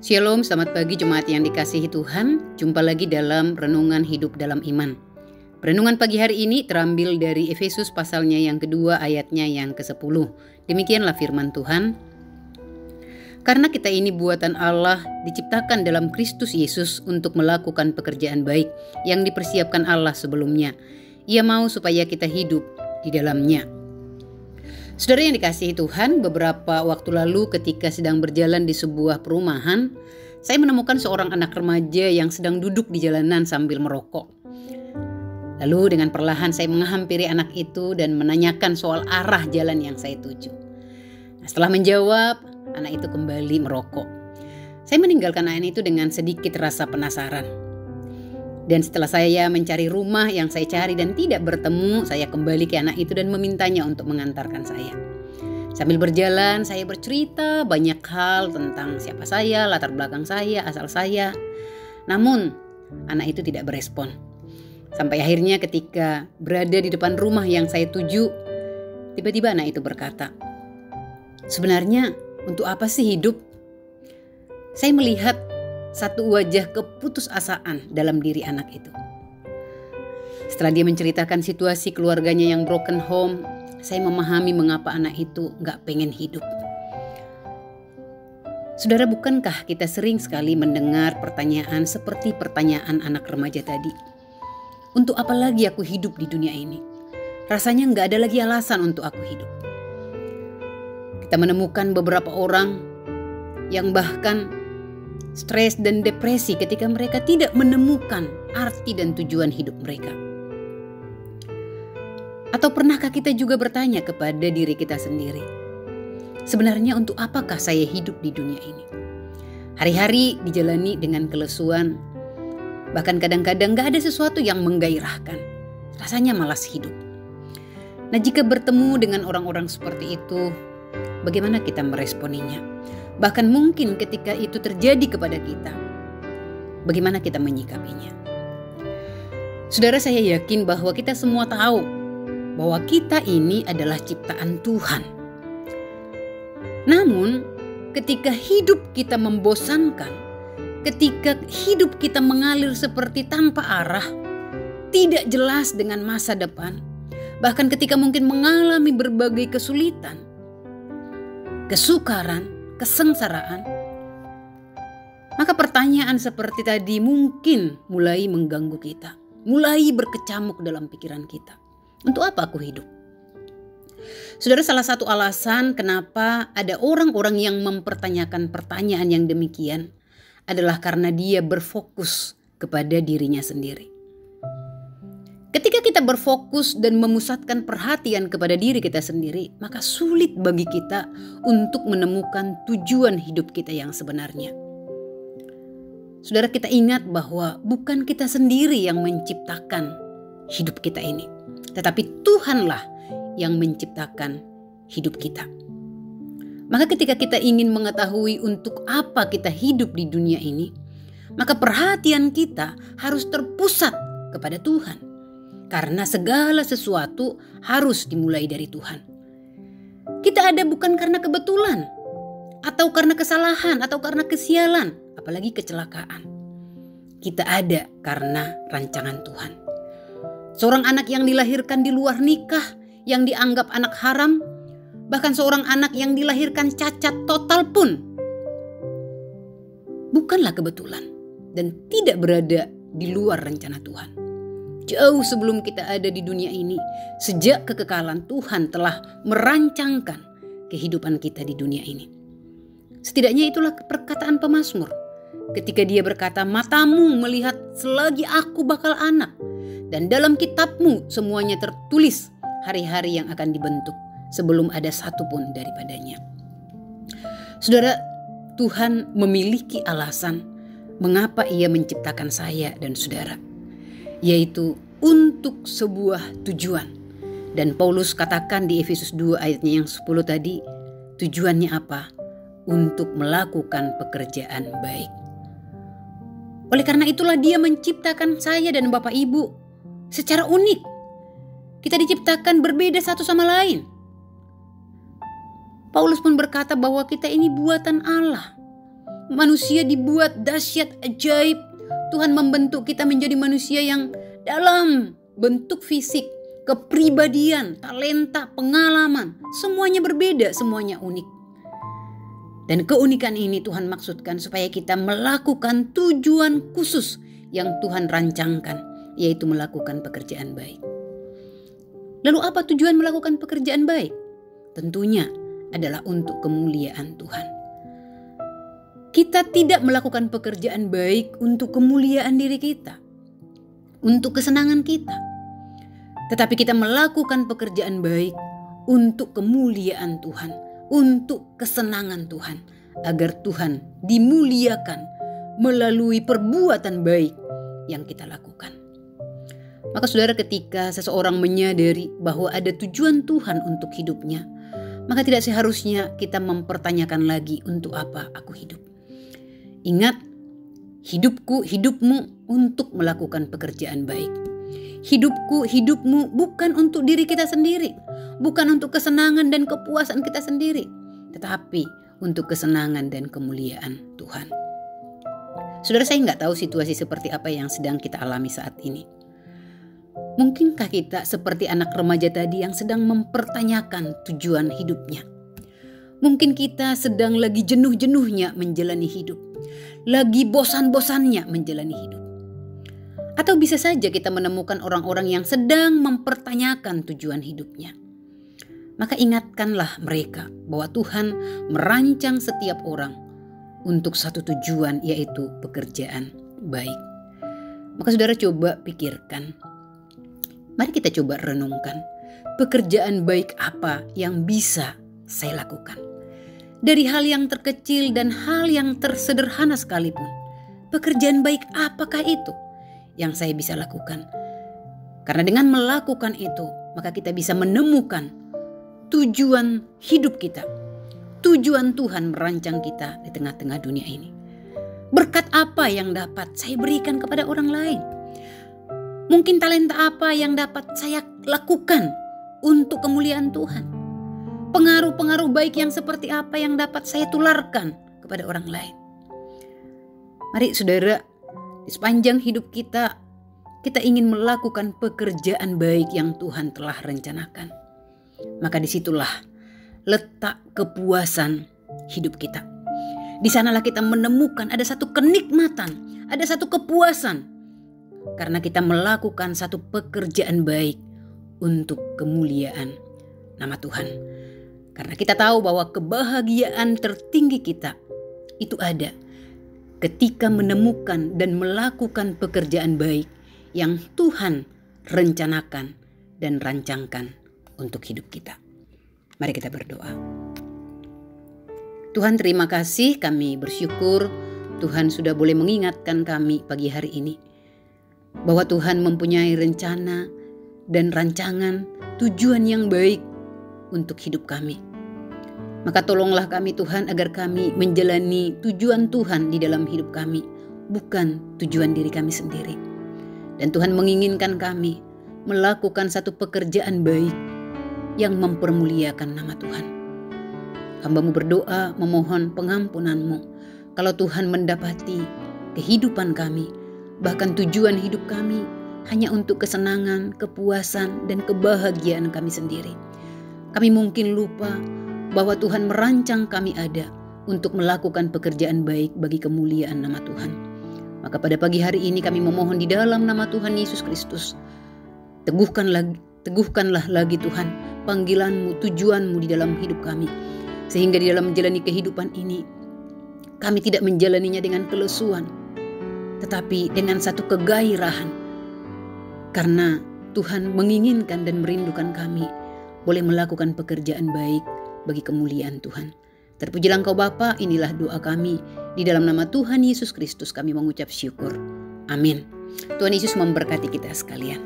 Shalom, selamat pagi jemaat yang dikasihi Tuhan. Jumpa lagi dalam Renungan Hidup dalam Iman. Renungan pagi hari ini terambil dari Efesus pasalnya yang kedua ayatnya yang ke-10. Demikianlah firman Tuhan. Karena kita ini buatan Allah, diciptakan dalam Kristus Yesus untuk melakukan pekerjaan baik yang dipersiapkan Allah sebelumnya. Ia mau supaya kita hidup di dalamnya. Saudara yang dikasihi Tuhan, beberapa waktu lalu ketika sedang berjalan di sebuah perumahan, saya menemukan seorang anak remaja yang sedang duduk di jalanan sambil merokok. Lalu dengan perlahan saya menghampiri anak itu dan menanyakan soal arah jalan yang saya tuju. Setelah menjawab, anak itu kembali merokok. Saya meninggalkan anak itu dengan sedikit rasa penasaran. Dan setelah saya mencari rumah yang saya cari dan tidak bertemu, saya kembali ke anak itu dan memintanya untuk mengantarkan saya. Sambil berjalan, saya bercerita banyak hal tentang siapa saya, latar belakang saya, asal saya. Namun, anak itu tidak berespon. Sampai akhirnya ketika berada di depan rumah yang saya tuju, tiba-tiba anak itu berkata, "Sebenarnya untuk apa sih hidup?" Saya melihat satu wajah keputusasaan dalam diri anak itu. Setelah dia menceritakan situasi keluarganya yang broken home, saya memahami mengapa anak itu gak pengen hidup. Saudara, bukankah kita sering sekali mendengar pertanyaan seperti pertanyaan anak remaja tadi? Untuk apa lagi aku hidup di dunia ini? Rasanya gak ada lagi alasan untuk aku hidup. Kita menemukan beberapa orang yang bahkan stres dan depresi ketika mereka tidak menemukan arti dan tujuan hidup mereka. Atau pernahkah kita juga bertanya kepada diri kita sendiri, sebenarnya untuk apakah saya hidup di dunia ini? Hari-hari dijalani dengan kelesuan, bahkan kadang-kadang gak ada sesuatu yang menggairahkan. Rasanya malas hidup. Nah, jika bertemu dengan orang-orang seperti itu, bagaimana kita meresponinya? Bahkan mungkin ketika itu terjadi kepada kita, bagaimana kita menyikapinya? Saudara, saya yakin bahwa kita semua tahu bahwa kita ini adalah ciptaan Tuhan. Namun, ketika hidup kita membosankan, ketika hidup kita mengalir seperti tanpa arah, tidak jelas dengan masa depan, bahkan ketika mungkin mengalami berbagai kesulitan, kesukaran, kesengsaraan, maka pertanyaan seperti tadi mungkin mulai mengganggu kita, mulai berkecamuk dalam pikiran kita. Untuk apa aku hidup? Saudara, salah satu alasan kenapa ada orang-orang yang mempertanyakan pertanyaan yang demikian adalah karena dia berfokus kepada dirinya sendiri. Ketika kita berfokus dan memusatkan perhatian kepada diri kita sendiri, maka sulit bagi kita untuk menemukan tujuan hidup kita yang sebenarnya. Saudara, kita ingat bahwa bukan kita sendiri yang menciptakan hidup kita ini, tetapi Tuhanlah yang menciptakan hidup kita. Maka ketika kita ingin mengetahui untuk apa kita hidup di dunia ini, maka perhatian kita harus terpusat kepada Tuhan. Karena segala sesuatu harus dimulai dari Tuhan. Kita ada bukan karena kebetulan, atau karena kesalahan, atau karena kesialan, apalagi kecelakaan. Kita ada karena rancangan Tuhan. Seorang anak yang dilahirkan di luar nikah, yang dianggap anak haram, bahkan seorang anak yang dilahirkan cacat total pun, bukanlah kebetulan dan tidak berada di luar rencana Tuhan. Jauh sebelum kita ada di dunia ini, sejak kekekalan Tuhan telah merancangkan kehidupan kita di dunia ini. Setidaknya itulah perkataan pemazmur. Ketika dia berkata, "Matamu melihat selagi aku bakal anak, dan dalam kitabmu semuanya tertulis hari-hari yang akan dibentuk sebelum ada satu pun daripadanya." Saudara, Tuhan memiliki alasan mengapa Ia menciptakan saya dan saudara, yaitu untuk sebuah tujuan. Dan Paulus katakan di Efesus 2 ayatnya yang 10 tadi, tujuannya apa? Untuk melakukan pekerjaan baik. Oleh karena itulah Dia menciptakan saya dan Bapak Ibu secara unik. Kita diciptakan berbeda satu sama lain. Paulus pun berkata bahwa kita ini buatan Allah. manusia dibuat dahsyat, ajaib. Tuhan membentuk kita menjadi manusia yang dalam bentuk fisik, kepribadian, talenta, pengalaman, semuanya berbeda, semuanya unik. Dan keunikan ini Tuhan maksudkan supaya kita melakukan tujuan khusus yang Tuhan rancangkan, yaitu melakukan pekerjaan baik. Lalu apa tujuan melakukan pekerjaan baik? Tentunya adalah untuk kemuliaan Tuhan. Kita tidak melakukan pekerjaan baik untuk kemuliaan diri kita, untuk kesenangan kita. Tetapi kita melakukan pekerjaan baik untuk kemuliaan Tuhan, untuk kesenangan Tuhan, agar Tuhan dimuliakan melalui perbuatan baik yang kita lakukan. Maka saudara, ketika seseorang menyadari bahwa ada tujuan Tuhan untuk hidupnya, maka tidak seharusnya kita mempertanyakan lagi, untuk apa aku hidup. Ingat, hidupmu untuk melakukan pekerjaan baik. Hidupmu bukan untuk diri kita sendiri, bukan untuk kesenangan dan kepuasan kita sendiri, tetapi untuk kesenangan dan kemuliaan Tuhan. Saudara, saya nggak tahu situasi seperti apa yang sedang kita alami saat ini. Mungkinkah kita seperti anak remaja tadi yang sedang mempertanyakan tujuan hidupnya? Mungkin kita sedang lagi jenuh-jenuhnya menjalani hidup, lagi bosan-bosannya menjalani hidup. Atau bisa saja kita menemukan orang-orang yang sedang mempertanyakan tujuan hidupnya. Maka ingatkanlah mereka bahwa Tuhan merancang setiap orang untuk satu tujuan, yaitu pekerjaan baik. Maka saudara, coba pikirkan. Mari kita coba renungkan, pekerjaan baik apa yang bisa saya lakukan? Dari hal yang terkecil dan hal yang tersederhana sekalipun, pekerjaan baik apakah itu yang saya bisa lakukan? Karena dengan melakukan itu, maka kita bisa menemukan tujuan hidup kita, tujuan Tuhan merancang kita di tengah-tengah dunia ini. Berkat apa yang dapat saya berikan kepada orang lain? Mungkin talenta apa yang dapat saya lakukan untuk kemuliaan Tuhan? Pengaruh-pengaruh baik yang seperti apa yang dapat saya tularkan kepada orang lain? Mari saudara, di sepanjang hidup kita ingin melakukan pekerjaan baik yang Tuhan telah rencanakan. Maka disitulah letak kepuasan hidup kita. Di sanalah kita menemukan ada satu kenikmatan, ada satu kepuasan. Karena kita melakukan satu pekerjaan baik untuk kemuliaan nama Tuhan. Karena kita tahu bahwa kebahagiaan tertinggi kita itu ada ketika menemukan dan melakukan pekerjaan baik yang Tuhan rencanakan dan rancangkan untuk hidup kita. Mari kita berdoa. Tuhan, terima kasih, kami bersyukur Tuhan sudah boleh mengingatkan kami pagi hari ini bahwa Tuhan mempunyai rencana dan rancangan tujuan yang baik untuk hidup kami. Maka tolonglah kami Tuhan agar kami menjalani tujuan Tuhan di dalam hidup kami, bukan tujuan diri kami sendiri. Dan Tuhan menginginkan kami melakukan satu pekerjaan baik yang mempermuliakan nama Tuhan. Hamba-Mu berdoa memohon pengampunan-Mu kalau Tuhan mendapati kehidupan kami, bahkan tujuan hidup kami hanya untuk kesenangan, kepuasan, dan kebahagiaan kami sendiri. Kami mungkin lupa bahwa Tuhan merancang kami ada untuk melakukan pekerjaan baik bagi kemuliaan nama Tuhan. Maka pada pagi hari ini kami memohon di dalam nama Tuhan Yesus Kristus, teguhkanlah lagi Tuhan panggilan-Mu, tujuan-Mu di dalam hidup kami. Sehingga di dalam menjalani kehidupan ini, kami tidak menjalaninya dengan kelesuan, tetapi dengan satu kegairahan. Karena Tuhan menginginkan dan merindukan kami boleh melakukan pekerjaan baik bagi kemuliaan Tuhan. Terpujilah Engkau Bapa, inilah doa kami. Di dalam nama Tuhan Yesus Kristus kami mengucap syukur. Amin. Tuhan Yesus memberkati kita sekalian.